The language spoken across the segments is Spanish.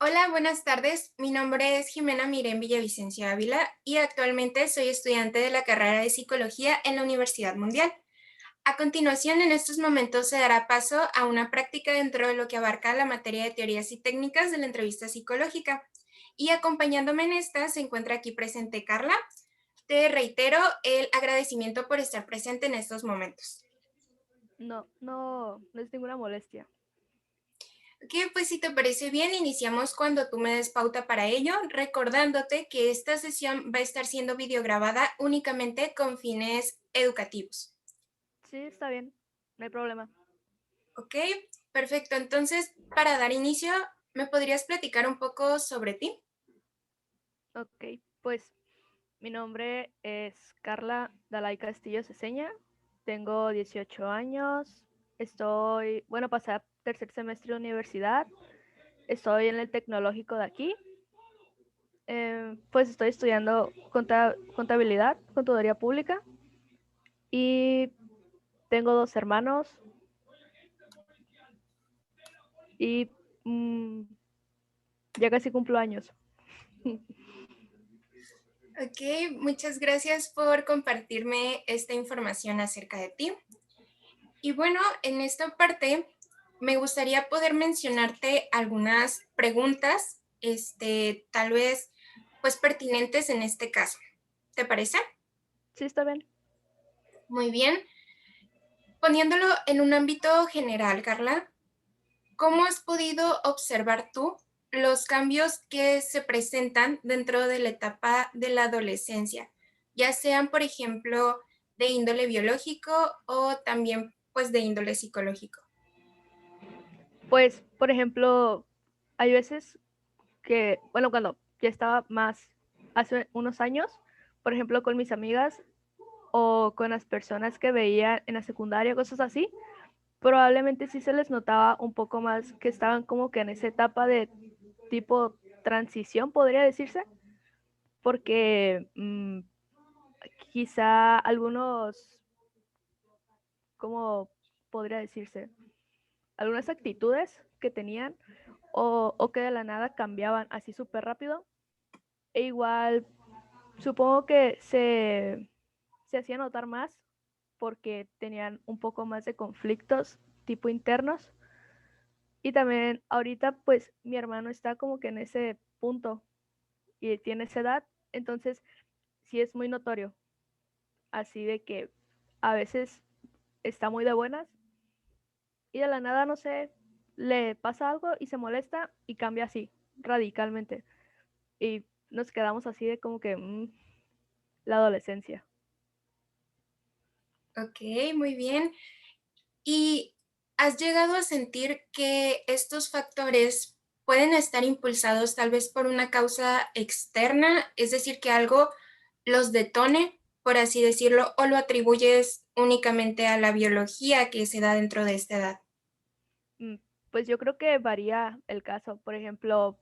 Hola, buenas tardes. Mi nombre es Jimena Mirén Villavicencio Ávila y actualmente soy estudiante de la carrera de Psicología en la Universidad Mundial. A continuación, en estos momentos se dará paso a una práctica dentro de lo que abarca la materia de teorías y técnicas de la entrevista psicológica. Y acompañándome en esta se encuentra aquí presente Carla. Te reitero el agradecimiento por estar presente en estos momentos. No es ninguna molestia. Ok, pues si te parece bien, iniciamos cuando tú me des pauta para ello, recordándote que esta sesión va a estar siendo videograbada únicamente con fines educativos. Sí, está bien, no hay problema. Ok, perfecto. Entonces, para dar inicio, ¿me podrías platicar un poco sobre ti? Ok, pues mi nombre es Carla Dalai Castillo Ceseña, tengo 18 años, pasé a tercer semestre de universidad, estoy en el tecnológico de aquí, pues estoy estudiando contabilidad, contaduría pública y tengo dos hermanos y ya casi cumplo años. Ok, muchas gracias por compartirme esta información acerca de ti. Y bueno, en esta parte me gustaría poder mencionarte algunas preguntas, tal vez pues pertinentes en este caso. ¿Te parece? Sí, está bien. Muy bien. Poniéndolo en un ámbito general, Carla, ¿cómo has podido observar tú los cambios que se presentan dentro de la etapa de la adolescencia? Ya sean, por ejemplo, de índole biológico o también pues de índole psicológico. Pues, por ejemplo, hay veces que, bueno, cuando ya estaba más, hace unos años, por ejemplo, con mis amigas o con las personas que veía en la secundaria, cosas así, probablemente sí se les notaba un poco más que estaban como que en esa etapa de tipo transición, podría decirse, porque quizá algunos, ¿cómo podría decirse? Algunas actitudes que tenían o que de la nada cambiaban así súper rápido. E igual supongo que se hacía notar más porque tenían un poco más de conflictos tipo internos. Y también ahorita pues mi hermano está como que en ese punto y tiene esa edad, entonces sí es muy notorio, así de que a veces está muy de buenas y de la nada, no sé, le pasa algo y se molesta y cambia así, radicalmente. Y nos quedamos así de como que la adolescencia. Ok, muy bien. ¿Y has llegado a sentir que estos factores pueden estar impulsados tal vez por una causa externa? Es decir, que algo los detone, por así decirlo, o lo atribuyes únicamente a la biología que se da dentro de esta edad. Mm, Pues yo creo que varía el caso. Por ejemplo,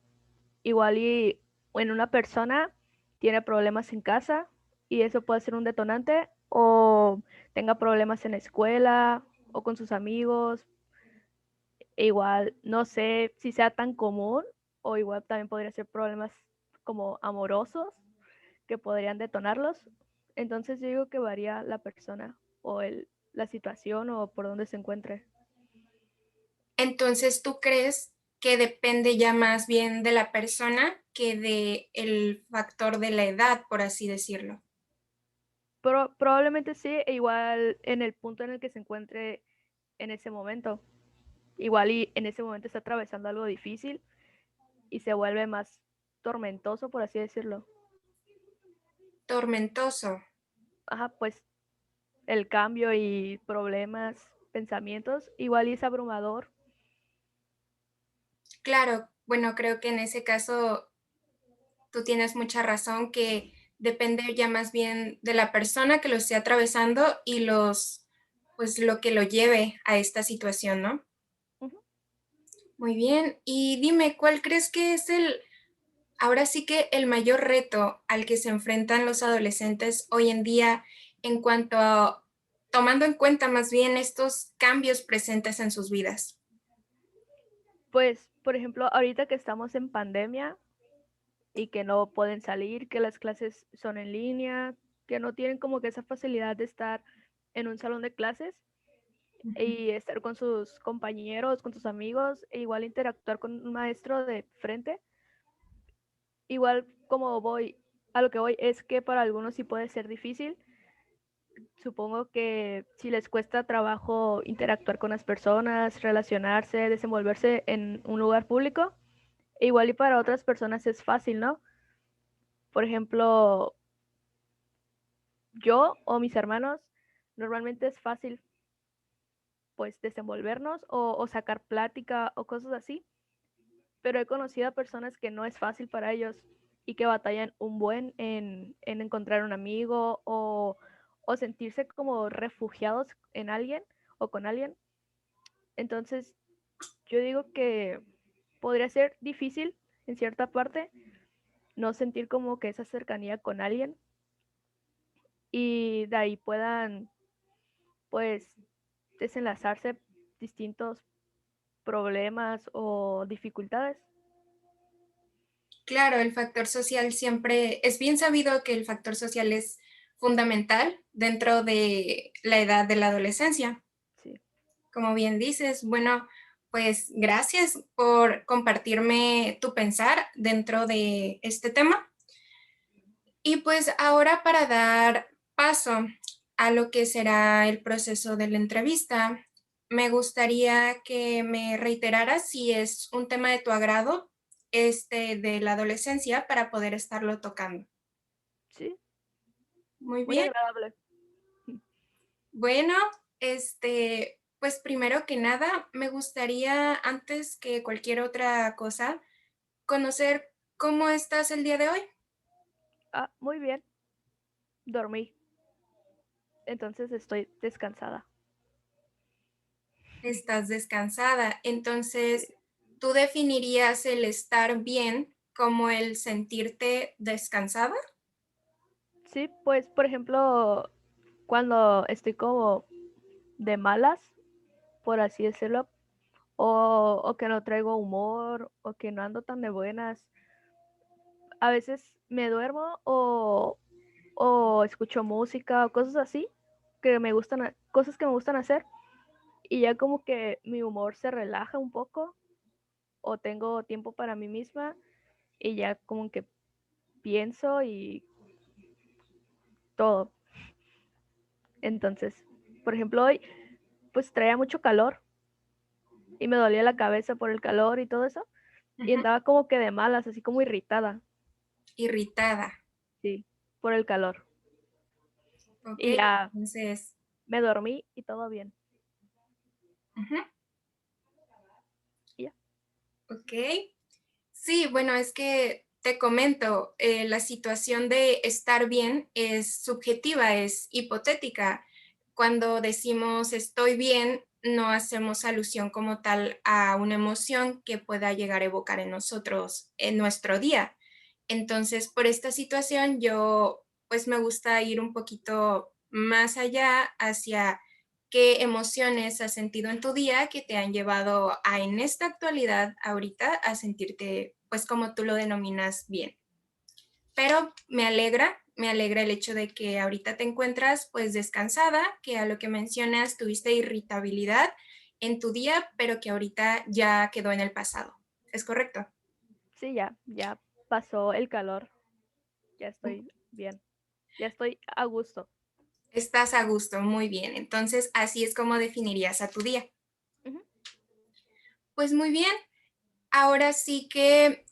igual y en una persona tiene problemas en casa y eso puede ser un detonante o tenga problemas en la escuela o con sus amigos. E igual no sé si sea tan común o igual también podría ser problemas como amorosos que podrían detonarlos. Entonces yo digo que varía la persona o la situación o por donde se encuentre. Entonces, ¿tú crees que depende ya más bien de la persona que de el factor de la edad, por así decirlo? Probablemente sí, e igual en el punto en el que se encuentre en ese momento. Igual y en ese momento está atravesando algo difícil y se vuelve más tormentoso, por así decirlo. Tormentoso. Ajá, pues el cambio y problemas, pensamientos, igual y es abrumador. Claro, bueno, creo que en ese caso tú tienes mucha razón que depende ya más bien de la persona que lo esté atravesando y pues lo que lo lleve a esta situación, ¿no? Ujú. Muy bien. Y dime, ¿cuál crees que es ahora sí que el mayor reto al que se enfrentan los adolescentes hoy en día en cuanto a, tomando en cuenta más bien estos cambios presentes en sus vidas? Pues, por ejemplo, ahorita que estamos en pandemia y que no pueden salir, que las clases son en línea, que no tienen como que esa facilidad de estar en un salón de clases y estar con sus compañeros, con sus amigos, e igual interactuar con un maestro de frente. Igual como voy, a lo que voy es que para algunos sí puede ser difícil. Supongo que si les cuesta trabajo interactuar con las personas, relacionarse, desenvolverse en un lugar público, igual y para otras personas es fácil, ¿no? Por ejemplo, yo o mis hermanos, normalmente es fácil pues desenvolvernos o sacar plática o cosas así, pero he conocido a personas que no es fácil para ellos y que batallan un buen en encontrar un amigo o sentirse como refugiados en alguien o con alguien. Entonces, yo digo que podría ser difícil en cierta parte no sentir como que esa cercanía con alguien y de ahí puedan pues desenlazarse distintos problemas o dificultades. Claro, el factor social siempre, es bien sabido que el factor social es fundamental dentro de la edad de la adolescencia. Sí. Como bien dices, bueno, pues gracias por compartirme tu pensar dentro de este tema. Y pues ahora para dar paso a lo que será el proceso de la entrevista, me gustaría que me reiteraras si es un tema de tu agrado este de la adolescencia para poder estarlo tocando. Sí, Muy muy bien. agradable. Bueno, pues primero que nada, me gustaría, antes que cualquier otra cosa, conocer cómo estás el día de hoy. Ah, muy bien, dormí, entonces estoy descansada. Estás descansada. Sí. Entonces, ¿tú definirías el estar bien como el sentirte descansada? Sí, pues por ejemplo, cuando estoy como de malas, por así decirlo, o que no traigo humor, o que no ando tan de buenas, a veces me duermo o escucho música o cosas así que me gustan, cosas que me gustan hacer y ya como que mi humor se relaja un poco o tengo tiempo para mí misma y ya como que pienso y todo. Entonces, por ejemplo, hoy pues traía mucho calor y me dolía la cabeza por el calor y todo eso y Ujú. andaba como que de malas, así como irritada, Irritada. sí, por el calor. Ok, Y ya entonces, me dormí y todo bien. ujú, Y ya. ok. Sí, bueno, es que te comento, la situación de estar bien es subjetiva, es hipotética. Cuando decimos estoy bien, no hacemos alusión como tal a una emoción que pueda llegar a evocar en nosotros en nuestro día. Entonces, por esta situación, yo pues me gusta ir un poquito más allá hacia qué emociones has sentido en tu día que te han llevado a en esta actualidad, ahorita, a sentirte, pues como tú lo denominas, bien. Pero me alegra el hecho de que ahorita te encuentras pues descansada, que a lo que mencionas tuviste irritabilidad en tu día, pero que ahorita ya quedó en el pasado. ¿Es correcto? Sí, ya pasó el calor, ya estoy bien, ya estoy a gusto. Estás a gusto, muy bien. Entonces, así es como definirías a tu día. Ujú. Pues muy bien, ahora sí que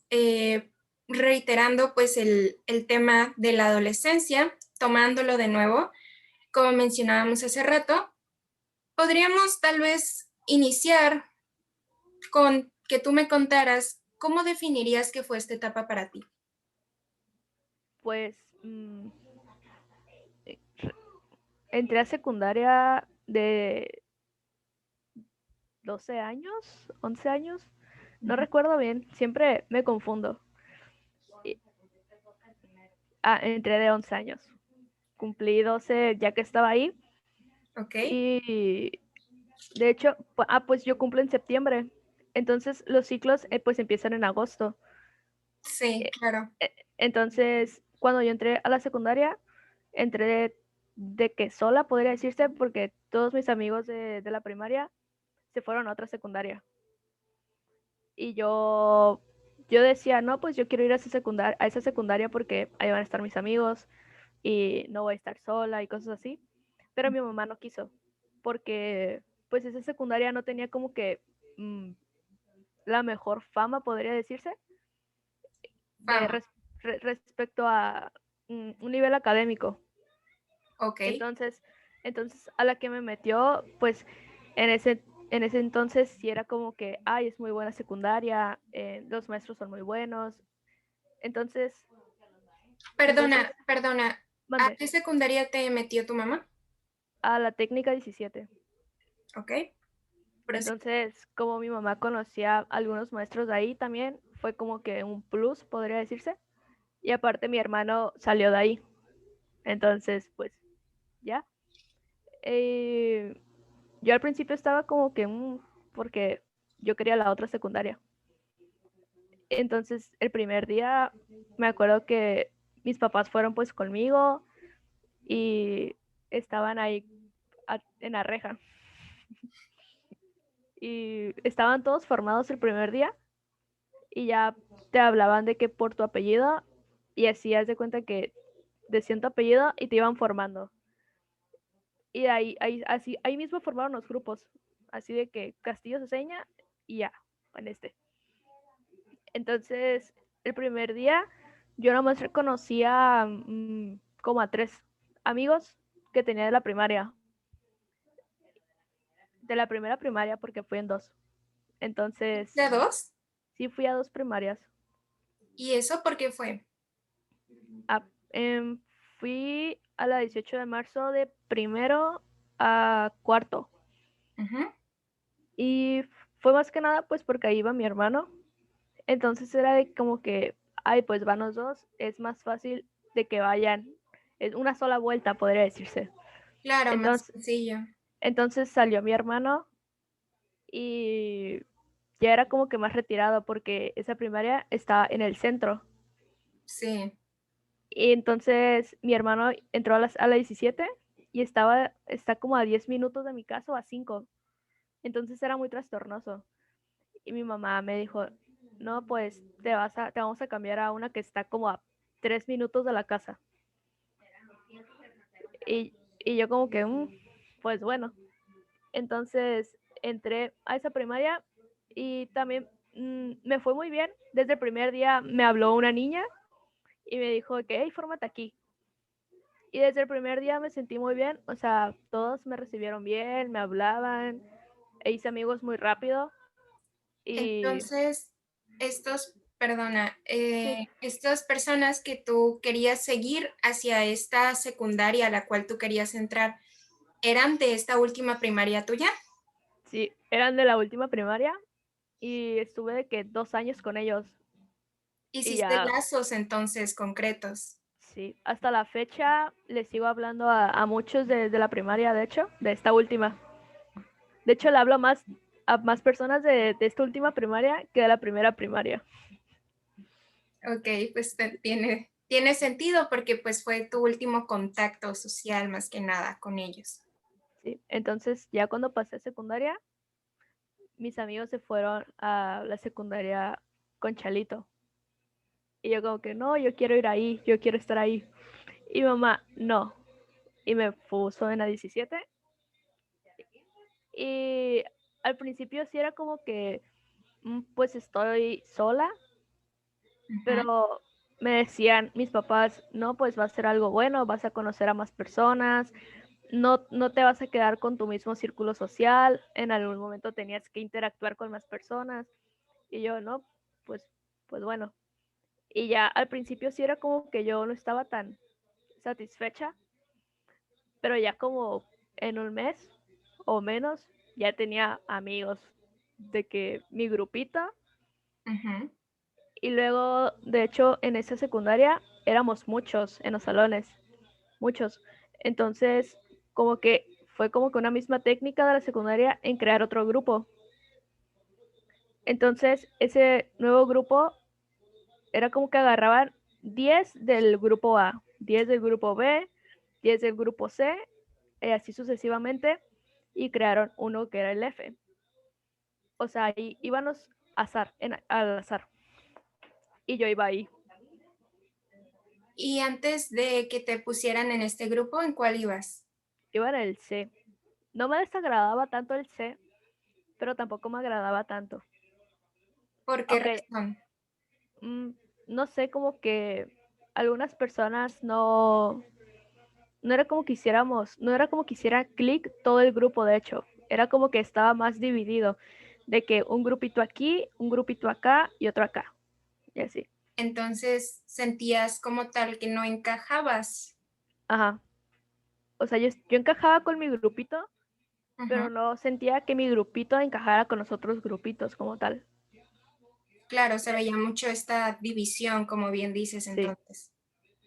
reiterando pues el tema de la adolescencia, tomándolo de nuevo, como mencionábamos hace rato, podríamos tal vez iniciar con que tú me contaras cómo definirías que fue esta etapa para ti. Pues eh, entré a secundaria de 12 años, 11 años, no recuerdo bien, siempre me confundo. Y- entré de 11 años, cumplí 12 ya que estaba ahí ¿Ok? y de hecho, pues yo cumplo en septiembre, Entonces los ciclos pues empiezan en agosto. Sí, Eh, claro. Entonces, cuando yo entré a la secundaria, entré de que sola, podría decirse, porque todos mis amigos de la primaria se fueron a otra secundaria. Y yo decía, no, pues yo quiero ir a esa secundaria porque ahí van a estar mis amigos y no voy a estar sola y cosas así. Pero mi mamá no quiso, porque pues esa secundaria no tenía como que la mejor fama, podría decirse, de Fama. respecto a un nivel académico. Ok. Entonces, entonces a la que me metió, pues en en ese entonces sí era como que, ay, es muy buena secundaria, los maestros son muy buenos. Entonces, entonces, Perdona, perdona. ¿A mandé qué secundaria te metió tu mamá? a la técnica 17. Ok. Prosigue. Entonces, como mi mamá conocía a algunos maestros de ahí también, fue como que un plus, podría decirse. Y aparte mi hermano salió de ahí. Entonces, pues, ya. Eh, yo al principio estaba como que, porque yo quería la otra secundaria. Entonces, el primer día me acuerdo que mis papás fueron pues conmigo y estaban ahí en la reja. Y estaban todos formados el primer día y ya te hablaban de que por tu apellido y así haz de cuenta que decían tu apellido y te iban formando. Y ahí mismo formaron los grupos, así de que Castillo se seña y ya, en este. Entonces, el primer día yo nomás reconocía como a 3 amigos que tenía de la primaria, de la primera primaria porque fui en 2. Entonces, ¿De dos? sí fui a 2 primarias. ¿Y eso por qué fue? A- em, Fui a la 18 de marzo de primero a cuarto. Ujú. Y fue más que nada pues porque ahí iba mi hermano. Entonces era de como que, ay, pues van los dos, es más fácil de que vayan. Es una sola vuelta, podría decirse. Claro, más Entonces, sencillo. entonces salió mi hermano y ya era como que más retirado porque esa primaria está en el centro. Sí. Y entonces mi hermano entró a la 17 y está como a 10 minutos de mi casa o a 5. Entonces era muy trastornoso. Y mi mamá me dijo, no, pues te vamos a cambiar a una que está como a 3 minutos de la casa. Y yo como que, pues bueno. Entonces entré a esa primaria y también me fue muy bien. Desde el primer día me habló una niña y me dijo que, hey, fórmate aquí. Y desde el primer día me sentí muy bien, o sea, todos me recibieron bien, me hablaban, e hice amigos muy rápido y Entonces, perdona, sí, estas personas que tú querías seguir hacia esta secundaria a la cual tú querías entrar, ¿eran de esta última primaria tuya? sí, eran de la última primaria y estuve de que 2 años con ellos y Hiciste ya, lazos entonces concretos. sí, hasta la fecha les sigo hablando a muchos de la primaria, de hecho, de esta última. De hecho, le hablo más a más personas de esta última primaria que de la primera primaria. Ok, pues tiene sentido porque pues fue tu último contacto social más que nada con ellos. Sí. Entonces, ya cuando pasé a secundaria, mis amigos se fueron a la secundaria con Chalito. Y yo como que, no, yo quiero ir ahí, yo quiero estar ahí. Y mi mamá, no. Y me puso en la 17. Y al principio sí era como que, pues estoy sola, Ujú. pero me decían mis papás, no, pues va a ser algo bueno, vas a conocer a más personas, no te vas a quedar con tu mismo círculo social, en algún momento tenías que interactuar con más personas. Y yo, no, pues, pues bueno. Y ya al principio sí era como que yo no estaba tan satisfecha, pero ya como en un mes o menos ya tenía amigos de que mi grupito Ujú. y luego de hecho en esa secundaria éramos muchos en los salones, muchos. Entonces como que fue como que una misma técnica de la secundaria en crear otro grupo. Entonces, ese nuevo grupo era como que agarraban 10 del grupo A, 10 del grupo B, 10 del grupo C, así sucesivamente, y crearon uno que era el F. O sea, ahí íbamos al azar. Y yo iba ahí. Y antes de que te pusieran en este grupo, ¿en cuál ibas? Iba en el C. No me desagradaba tanto el C, pero tampoco me agradaba tanto. ¿Por qué Aunque razón? mm, no sé, como que algunas personas no era como quisiéramos, no era como quisiera clic todo el grupo, de hecho. Era como que estaba más dividido, de que un grupito aquí, un grupito acá y otro acá. Y así. Entonces sentías como tal que no encajabas. Ajá. O sea, yo encajaba con mi grupito, Ujú. pero no sentía que mi grupito encajara con los otros grupitos como tal. Claro, se veía mucho esta división, como bien dices Sí. entonces.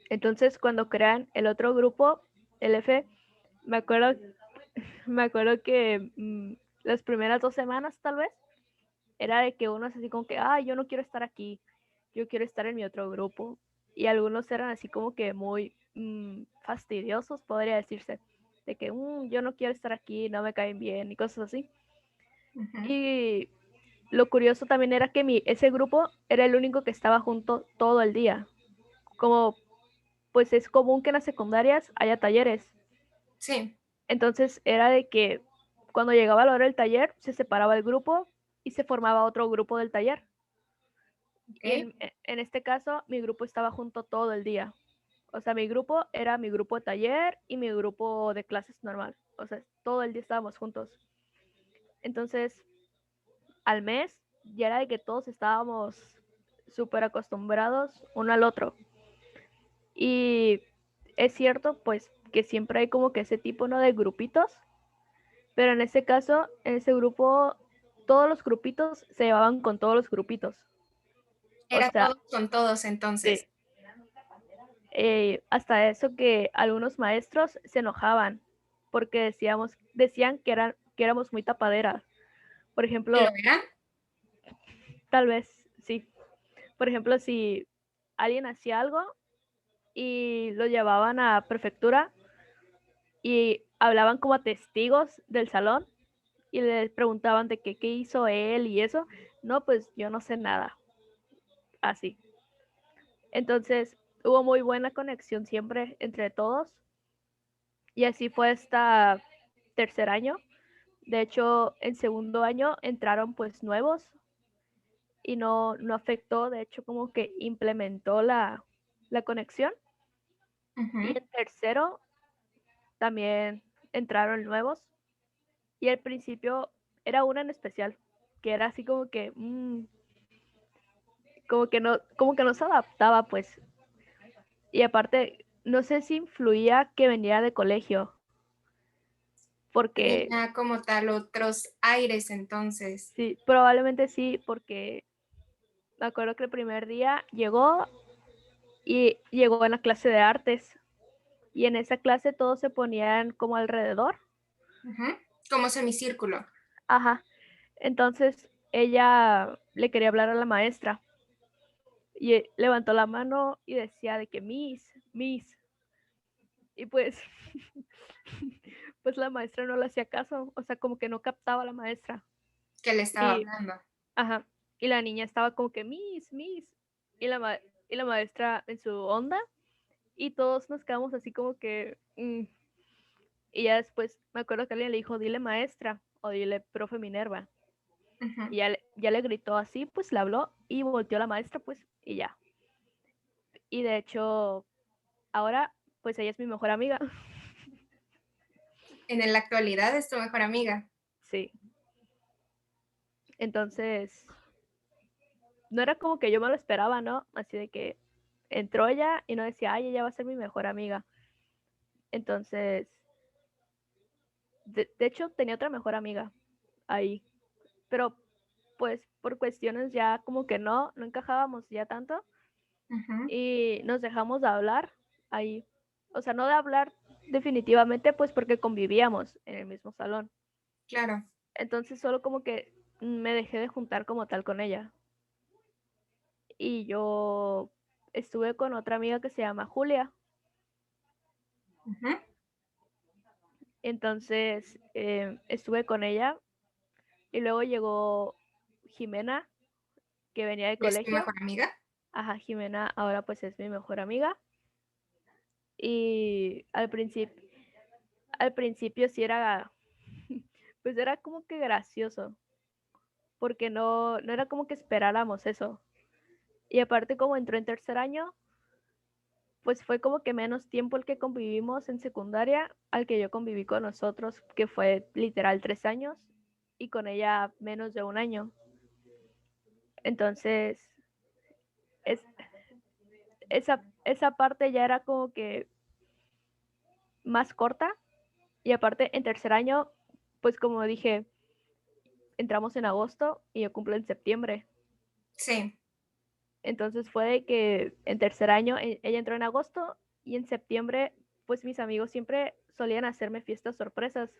Entonces, cuando crean el otro grupo, el F, me acuerdo, me acuerdo que las primeras 2 semanas tal vez, era de que uno es así como que, yo no quiero estar aquí, yo quiero estar en mi otro grupo. Y algunos eran así como que muy fastidiosos, podría decirse, de que yo no quiero estar aquí, no me caen bien y cosas así. Ujú. Y lo curioso también era que ese grupo era el único que estaba junto todo el día. Como pues es común que en las secundarias haya talleres. Sí, Entonces era de que cuando llegaba la hora del taller se separaba el grupo y se formaba otro grupo del taller. Y ok. en este caso mi grupo estaba junto todo el día. O sea, mi grupo era mi grupo de taller y mi grupo de clases normal. O sea, todo el día estábamos juntos. Entonces, al mes ya era de que todos estábamos súper acostumbrados uno al otro. Y es cierto, pues, que siempre hay como que ese tipo, ¿no? De grupitos, pero en ese caso, en ese grupo, todos los grupitos se llevaban con todos los grupitos. O Era sea, todos con todos entonces. sí. Hasta eso que algunos maestros se enojaban porque decían que éramos muy tapaderas. Por ¿Y lo ejemplo, eran? tal vez sí. Por ejemplo, si alguien hacía algo y lo llevaban a prefectura y hablaban como a testigos del salón y les preguntaban de qué hizo él y eso, no, pues yo no sé nada, así. Entonces hubo muy buena conexión siempre entre todos y así fue hasta tercer año. De hecho, en segundo año entraron pues nuevos y no afectó, de hecho como que implementó la conexión. Y Ujú. en tercero también entraron nuevos y al principio era una en especial, que era así como que no se adaptaba pues. Y aparte, no sé si influía que venía de colegio, porque Tenía como tal otros aires entonces. sí, probablemente sí, porque me acuerdo que el primer día llegó y llegó en la clase de artes y en esa clase todos se ponían como alrededor. Ujú. Como semicírculo. Ajá. Entonces ella le quería hablar a la maestra y levantó la mano y decía de que Miss. Y pues, pues la maestra no le hacía caso, o sea, como que no captaba a la maestra. Que le estaba Y, hablando. ajá, y la niña estaba como que Miss. Y y la maestra en su onda y todos nos quedamos así como que... Y ya después me acuerdo que alguien le dijo, dile maestra o dile profe Minerva. Ujú. Y ya le gritó así, pues le habló y volteó la maestra, pues, y ya. Y de hecho, ahora, pues ella es mi mejor amiga. En la actualidad es tu mejor amiga. Sí. Entonces, no era como que yo me lo esperaba, ¿no? Así de que entró ella y no decía, ay, ella va a ser mi mejor amiga. Entonces, de hecho, tenía otra mejor amiga ahí. Pero, pues, por cuestiones ya como que no encajábamos ya tanto Ujú. y nos dejamos de hablar ahí. O sea, no de hablar definitivamente, pues porque convivíamos en el mismo salón. Claro. Entonces solo como que me dejé de juntar como tal con ella. Y yo estuve con otra amiga que se llama Julia. Ujú. Entonces estuve con ella y luego llegó Jimena, que venía de ¿Es tu colegio. mejor amiga? Ajá, Jimena ahora pues es mi mejor amiga. Y al principio sí era, pues era como que gracioso, porque no era como que esperáramos eso. Y aparte como entró en tercer año, pues fue como que menos tiempo el que convivimos en secundaria al que yo conviví con nosotros, que fue literal 3 años, y con ella menos de un año. Entonces, es, esa parte ya era como que más corta, y aparte en tercer año, pues como dije, entramos en agosto y yo cumplo en septiembre. Sí. Entonces fue de que en tercer año ella entró en agosto y en septiembre, pues mis amigos siempre solían hacerme fiestas sorpresas.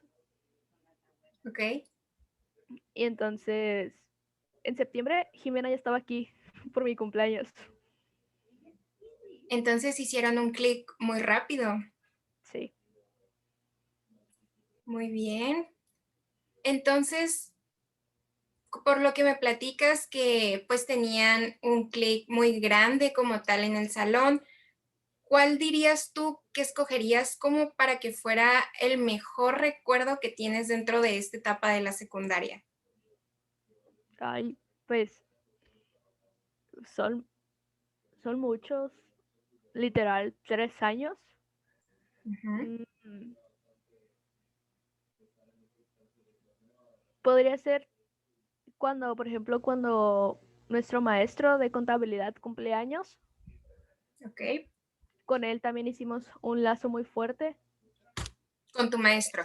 Ok. Y entonces, en septiembre, Jimena ya estaba aquí por mi cumpleaños. Entonces hicieron un clic muy rápido. Sí. Muy bien. Entonces, por lo que me platicas que pues tenían un clic muy grande como tal en el salón, ¿cuál dirías tú que escogerías como para que fuera el mejor recuerdo que tienes dentro de esta etapa de la secundaria? Ay, pues son, son muchos, literal, 3 años. Ujú. Mm, Podría ser cuando, por ejemplo, cuando nuestro maestro de contabilidad cumple años, Ok. con él también hicimos un lazo muy fuerte. Con tu maestro.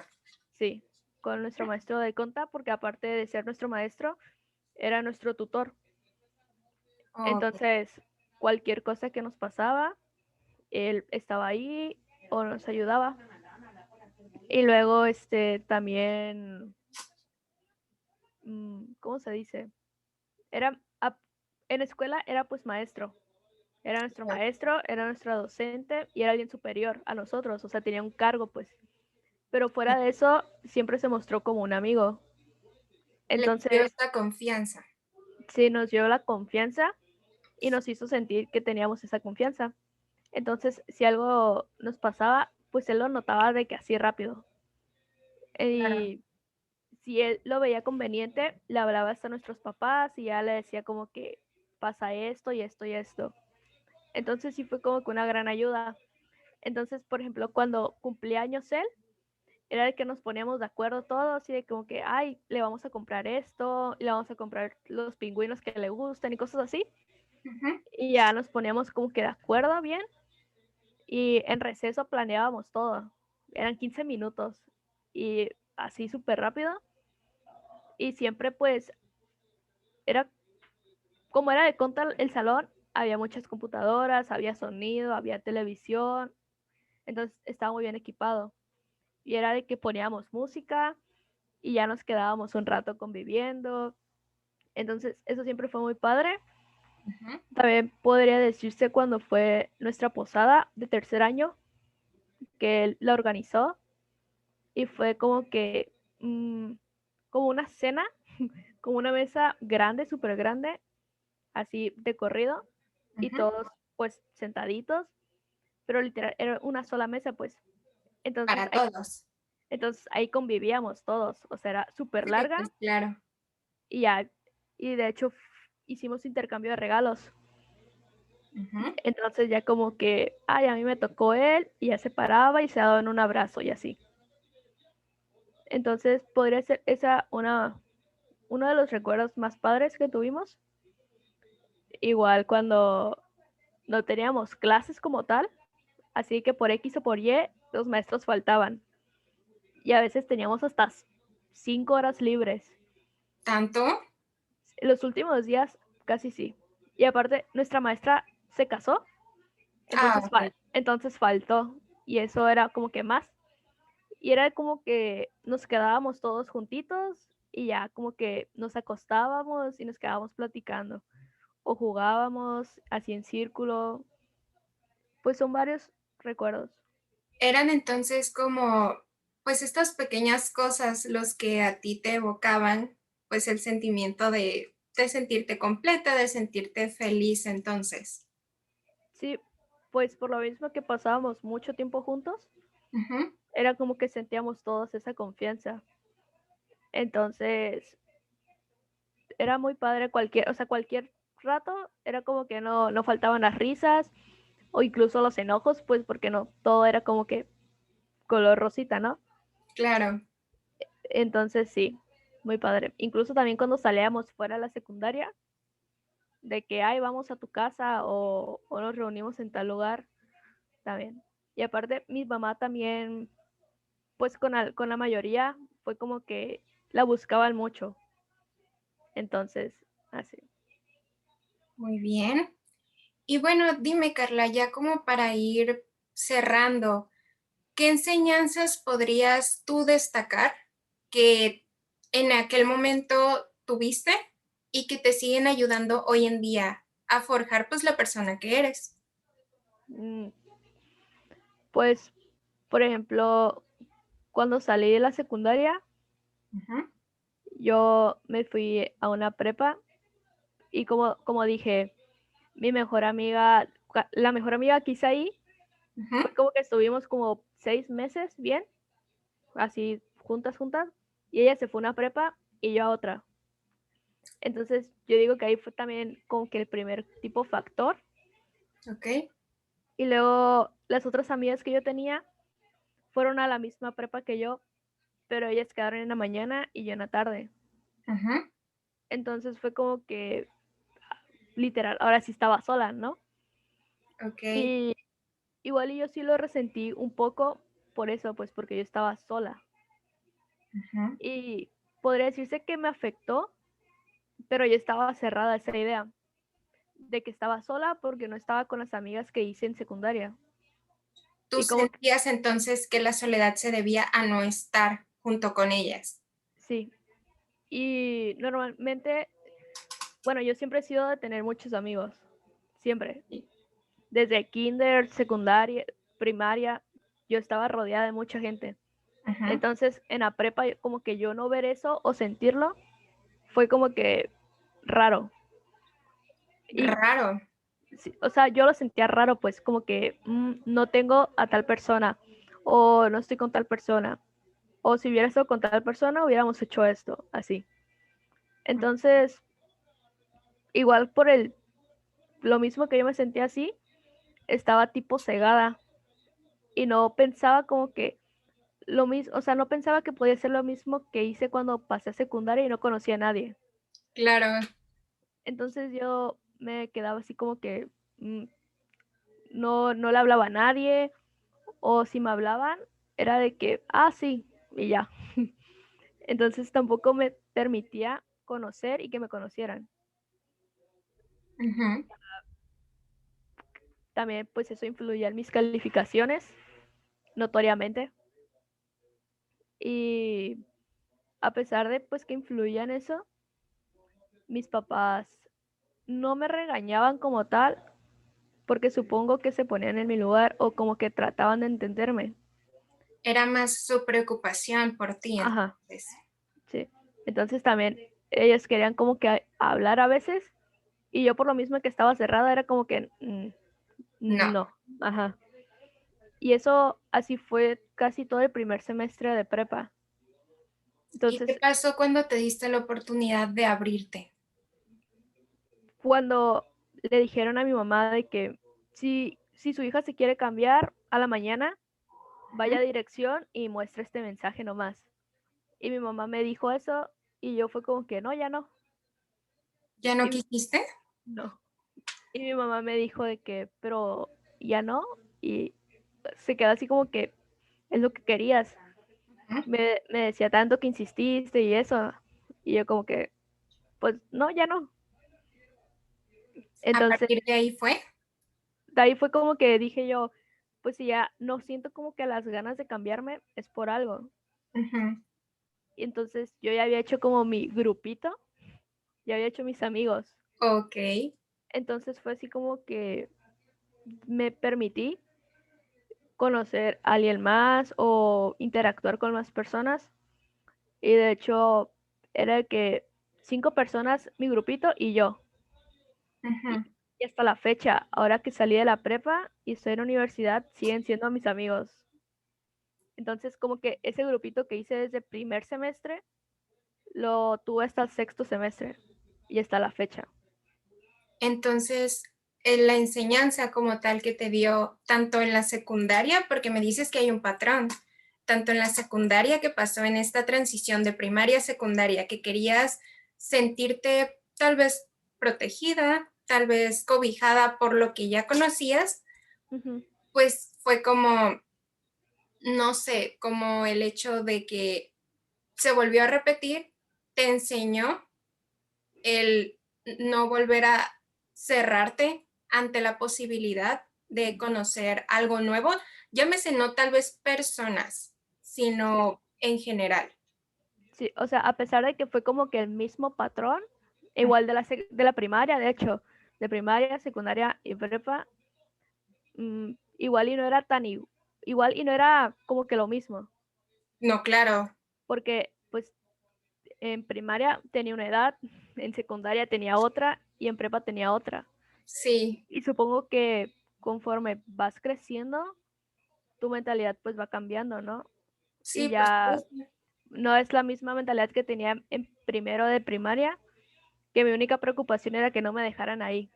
Sí, con nuestro maestro de conta, porque aparte de ser nuestro maestro, era nuestro tutor. Ok. Entonces, cualquier cosa que nos pasaba, él estaba ahí o nos ayudaba. Y luego, también, ¿cómo se dice? Era, en escuela era pues maestro. Era nuestro maestro, era nuestro docente y era alguien superior a nosotros, o sea, tenía un cargo pues. Pero fuera de eso, siempre se mostró como un amigo. Le dio Entonces, esta confianza. sí nos dio la confianza y nos hizo sentir que teníamos esa confianza. Entonces, si algo nos pasaba, pues él lo notaba de que así rápido. Claro. Y si él lo veía conveniente, le hablaba hasta a nuestros papás y ya le decía como que pasa esto y esto y esto. Entonces sí fue como que una gran ayuda. Entonces, por ejemplo, cuando cumplía años él, era de que nos poníamos de acuerdo todos y de como que, ay, le vamos a comprar esto, le vamos a comprar los pingüinos que le gustan y cosas así. Ujú. Y ya nos poníamos como que de acuerdo bien y en receso planeábamos todo. Eran 15 minutos y así súper rápido. Y siempre pues era como era de conta el salón, había muchas computadoras, había sonido, había televisión, entonces estaba muy bien equipado. Y era de que poníamos música y ya nos quedábamos un rato conviviendo. Entonces eso siempre fue muy padre. Ujú. También podría decirse cuando fue nuestra posada de tercer año, que él la organizó y fue como que como una cena, como una mesa grande, súper grande, así de corrido, y Ujú. todos pues sentaditos, pero literal era una sola mesa pues. Entonces Para todos. ahí convivíamos todos, o sea, era súper Sí, larga pues claro. y ya, y de hecho hicimos intercambio de regalos. Ujú. Entonces ya como que, ay, a mí me tocó él y ya se paraba y se daban un abrazo y así. Entonces podría ser esa uno de los recuerdos más padres que tuvimos. Igual cuando no teníamos clases como tal, así que por X o por Y los maestros faltaban. Y a veces teníamos hasta 5 horas libres. ¿Tanto? Los últimos días casi sí. Y aparte, nuestra maestra se casó, Ah, ok. entonces faltó. Y eso era como que más. Y era como que nos quedábamos todos juntitos y ya como que nos acostábamos y nos quedábamos platicando o jugábamos así en círculo. Pues son varios recuerdos. Eran entonces como, pues estas pequeñas cosas los que a ti te evocaban, pues el sentimiento de sentirte completa, de sentirte feliz entonces. Sí, pues por lo mismo que pasábamos mucho tiempo juntos, Ujú. era como que sentíamos todos esa confianza. Entonces, era muy padre cualquier, o sea, cualquier rato era como que no faltaban las risas o incluso los enojos, pues porque no, todo era como que color rosita, ¿no? Claro. Entonces sí, muy padre. Incluso también cuando salíamos fuera de la secundaria, de que, ay, vamos a tu casa o nos reunimos en tal lugar, también. Y aparte, mi mamá también, pues con la mayoría, fue como que la buscaban mucho. Entonces, así. Muy bien. Y bueno, dime, Carla, ya como para ir cerrando, ¿qué enseñanzas podrías tú destacar que en aquel momento tuviste y que te siguen ayudando hoy en día a forjar pues la persona que eres? Mm, Pues, por ejemplo, cuando salí de la secundaria, Ujú, yo me fui a una prepa y como dije, mi mejor amiga, la mejor amiga que hice ahí, ujú. fue como que estuvimos como 6 meses bien, así juntas, y ella se fue a una prepa y yo a otra. Entonces yo digo que ahí fue también como que el primer tipo factor. Ok. Y luego las otras amigas que yo tenía fueron a la misma prepa que yo, pero ellas quedaron en la mañana y yo en la tarde. Ujú. Entonces fue como que literal, ahora sí estaba sola, ¿no? Ok. Y igual y yo sí lo resentí un poco por eso, pues porque yo estaba sola. Ujú. Y podría decirse que me afectó, pero yo estaba cerrada a esa idea de que estaba sola porque no estaba con las amigas que hice en secundaria. Tú Y como que sentías entonces que la soledad se debía a no estar junto con ellas. sí. Y normalmente, bueno, yo siempre he sido de tener muchos amigos, siempre. Sí. Desde kinder, secundaria, primaria, yo estaba rodeada de mucha gente. Ujú. Entonces, en la prepa, como que yo no ver eso o sentirlo, fue como que raro. Y, Raro. sí, o sea, yo lo sentía raro, pues como que no tengo a tal persona o no estoy con tal persona. O si hubiera estado con tal persona, hubiéramos hecho esto, así. Entonces, igual por lo mismo que yo me sentía así, estaba tipo cegada y no pensaba como que lo mismo, o sea, no pensaba que podía ser lo mismo que hice cuando pasé a secundaria y no conocía a nadie. Claro. Entonces yo me quedaba así como que mm, no le hablaba a nadie o si me hablaban era de que, ah, sí, y ya. Entonces tampoco me permitía conocer y que me conocieran. Ujú. También pues eso influía en mis calificaciones, notoriamente. Y a pesar de pues que influía en eso, mis papás no me regañaban como tal, porque supongo que se ponían en mi lugar o como que trataban de entenderme. Era más su preocupación por ti, Ajá, entonces. sí. Entonces también ellos querían como que hablar a veces y yo por lo mismo que estaba cerrada era como que No. no, ajá. Y eso así fue casi todo el primer semestre de prepa. ¿Y qué Entonces, pasó cuando te diste la oportunidad de abrirte? cuando le dijeron a mi mamá de que si su hija se quiere cambiar a la mañana, vaya a Ujú. dirección y muestra este mensaje nomás. Y mi mamá me dijo eso y yo fue como que no, ya no. ¿Ya no Y quisiste? no. Y mi mamá me dijo de que, pero ya no. Y se quedó así como que es lo que querías. Ujú. Me decía tanto que insististe y eso. Y yo como que, pues no, ya no. A Entonces, partir de ahí fue. de ahí fue como que dije yo, pues si ya no siento como que las ganas de cambiarme es por algo. Ujú. y entonces yo ya había hecho como mi grupito, ya había hecho mis amigos. Ok. Entonces fue así como que me permití conocer a alguien más o interactuar con más personas. Y de hecho era de que 5 personas, mi grupito y yo. Y, Ujú. y hasta la fecha, ahora que salí de la prepa y estoy en la universidad, siguen siendo mis amigos. Entonces como que ese grupito que hice desde primer semestre, lo tuve hasta el sexto semestre y hasta la fecha. Entonces, la enseñanza como tal que te dio tanto en la secundaria, porque me dices que hay un patrón, tanto en la secundaria que pasó en esta transición de primaria a secundaria, que querías sentirte tal vez protegida, tal vez cobijada por lo que ya conocías, Ujú. pues fue como, no sé, como el hecho de que se volvió a repetir, te enseñó el no volver a cerrarte ante la posibilidad de conocer algo nuevo, llámese no tal vez personas, Sí, sino en general. sí, o sea, a pesar de que fue como que el mismo patrón, igual de la primaria, de hecho, de primaria, secundaria y prepa, igual y no era tan igual y no era como que lo mismo, No, claro, porque pues en primaria tenía una edad, en secundaria tenía otra y en prepa tenía otra. sí, Y supongo que conforme vas creciendo, tu mentalidad pues va cambiando, ¿no? Y sí, por ya supuesto. no es la misma mentalidad que tenía en primero de primaria, que mi única preocupación era que no me dejaran ahí,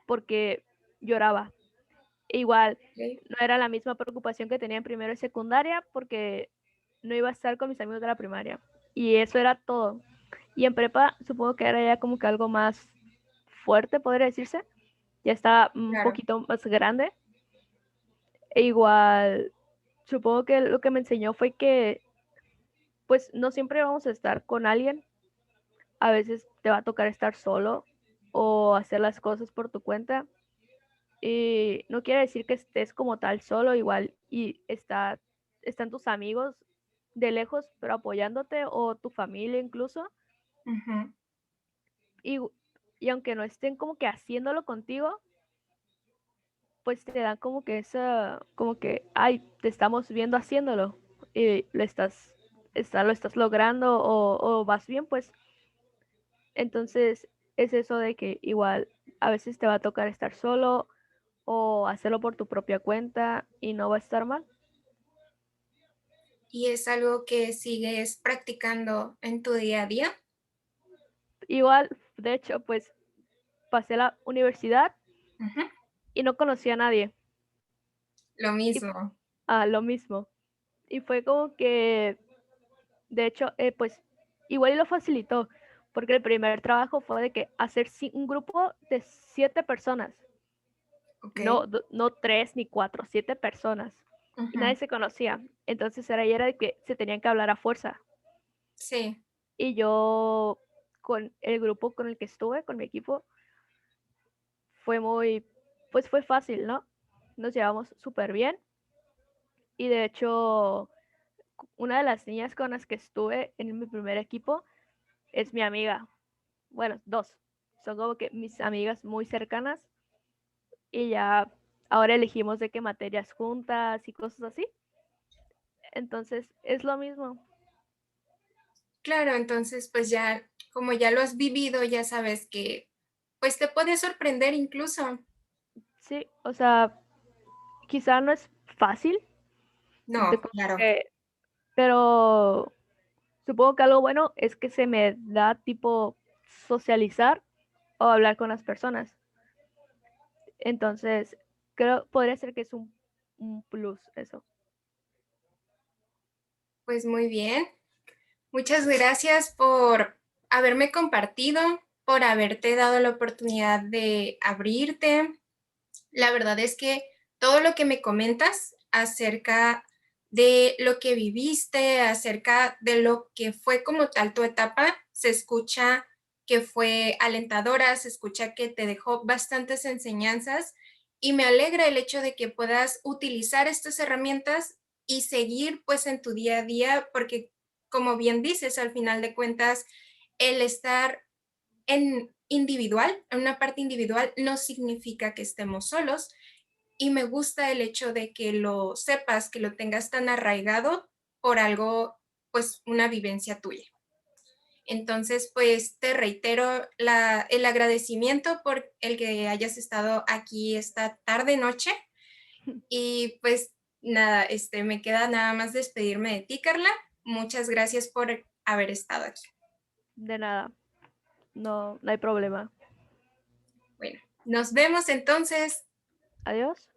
porque lloraba. E igual, Okay. no era la misma preocupación que tenía en primero y secundaria, porque no iba a estar con mis amigos de la primaria. Y eso era todo. Y en prepa supongo que era ya como que algo más fuerte, podría decirse. Ya estaba un Claro. poquito más grande. E igual, supongo que lo que me enseñó fue que pues no siempre vamos a estar con alguien. A veces te va a tocar estar solo o hacer las cosas por tu cuenta. Y no quiere decir que estés como tal solo, igual y están tus amigos de lejos, pero apoyándote, o tu familia incluso. Ujú. Y, y aunque no estén como que haciéndolo contigo, pues te dan como que como que, ay, te estamos viendo haciéndolo y lo estás logrando o vas bien, pues. Entonces es eso de que igual a veces te va a tocar estar solo o hacerlo por tu propia cuenta y no va a estar mal. ¿Y es algo que sigues practicando en tu día a día? Igual, de hecho, pues pasé la universidad Ujú. y no conocí a nadie. Lo Y mismo. lo mismo. Y fue como que, de hecho, pues igual y lo facilitó, porque el primer trabajo fue de que hacer un grupo de 7 personas, Ok. no 3 ni 4, 7 personas. Y Ujú. nadie se conocía. Entonces era de que se tenían que hablar a fuerza. Sí. Y yo, con el grupo con el que estuve, con mi equipo, fue pues fue fácil, ¿no? Nos llevamos súper bien. Y de hecho, una de las niñas con las que estuve en mi primer equipo es mi amiga. Bueno, dos. Son como que mis amigas muy cercanas y ya ahora elegimos de qué materias juntas y cosas así. Entonces, es lo mismo. Claro, entonces pues ya, como ya lo has vivido, ya sabes que pues te puede sorprender incluso. Sí, o sea, quizá no es fácil, de No, como claro. que, pero supongo que algo bueno es que se me da tipo socializar o hablar con las personas. Entonces, podría ser que es un plus eso. Pues muy bien. Muchas gracias por haberme compartido, por haberte dado la oportunidad de abrirte. La verdad es que todo lo que me comentas acerca de lo que viviste, acerca de lo que fue como tal tu etapa, se escucha que fue alentadora, se escucha que te dejó bastantes enseñanzas y me alegra el hecho de que puedas utilizar estas herramientas y seguir pues en tu día a día, porque como bien dices, al final de cuentas, el estar en individual, en una parte individual, no significa que estemos solos. Y me gusta el hecho de que lo sepas, que lo tengas tan arraigado por algo, pues una vivencia tuya. Entonces, pues te reitero el agradecimiento por el que hayas estado aquí esta tarde, noche. Y pues nada, me queda nada más despedirme de ti, Carla. Muchas gracias por haber estado aquí. De nada, no hay problema. Bueno, nos vemos entonces. Adiós.